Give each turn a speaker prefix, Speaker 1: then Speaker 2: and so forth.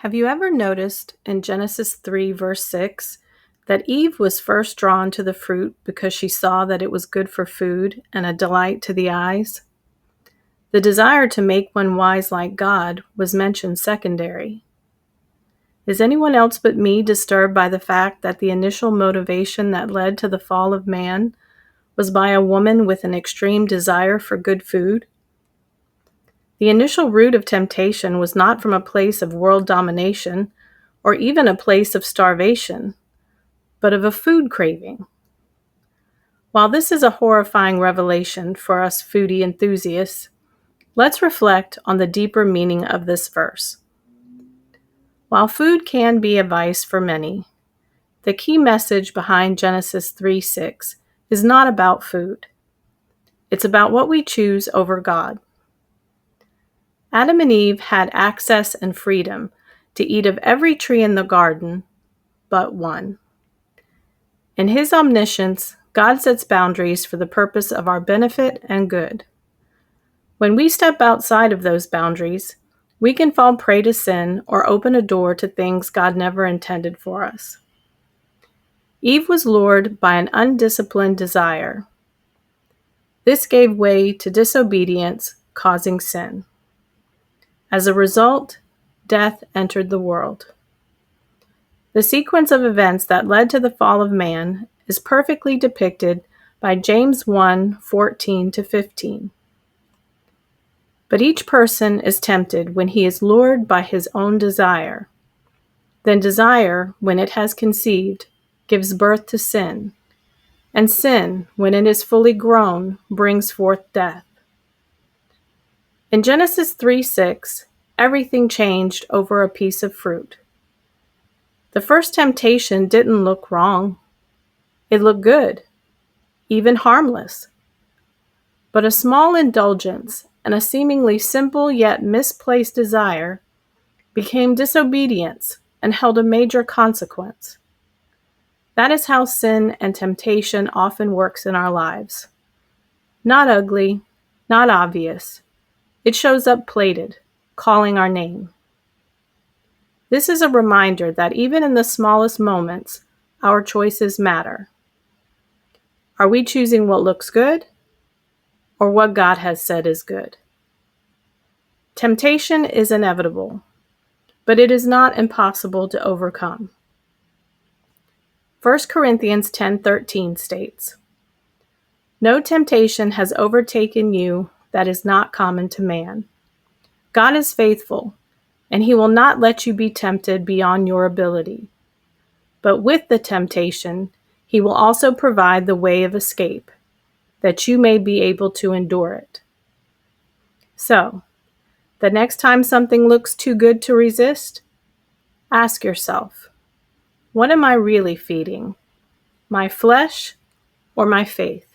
Speaker 1: Have you ever noticed in Genesis 3, verse 6, that Eve was first drawn to the fruit because she saw that it was good for food and a delight to the eyes? The desire to make one wise like God was mentioned secondary. Is anyone else but me disturbed by the fact that the initial motivation that led to the fall of man was by a woman with an extreme desire for good food? The initial root of temptation was not from a place of world domination or even a place of starvation, but of a food craving. While this is a horrifying revelation for us foodie enthusiasts, let's reflect on the deeper meaning of this verse. While food can be a vice for many, the key message behind Genesis 3:6 is not about food. It's about what we choose over God. Adam and Eve had access and freedom to eat of every tree in the garden but one. In His omniscience, God sets boundaries for the purpose of our benefit and good. When we step outside of those boundaries, we can fall prey to sin or open a door to things God never intended for us. Eve was lured by an undisciplined desire. This gave way to disobedience, causing sin. As a result, death entered the world. The sequence of events that led to the fall of man is perfectly depicted by James 1:14-15. But each person is tempted when he is lured by his own desire. Then desire, when it has conceived, gives birth to sin, and sin, when it is fully grown, brings forth death. In Genesis 3:6, everything changed over a piece of fruit. The first temptation didn't look wrong. It looked good, even harmless. But a small indulgence and a seemingly simple yet misplaced desire became disobedience and held a major consequence. That is how sin and temptation often works in our lives. Not ugly, not obvious. It shows up plated, calling our name. This is a reminder that even in the smallest moments, our choices matter. Are we choosing what looks good or what God has said is good? Temptation is inevitable, but it is not impossible to overcome. 1 Corinthians 10:13 states, "No temptation has overtaken you that is not common to man. God is faithful, and He will not let you be tempted beyond your ability. But with the temptation, He will also provide the way of escape, that you may be able to endure it." So, the next time something looks too good to resist, ask yourself, what am I really feeding? My flesh or my faith?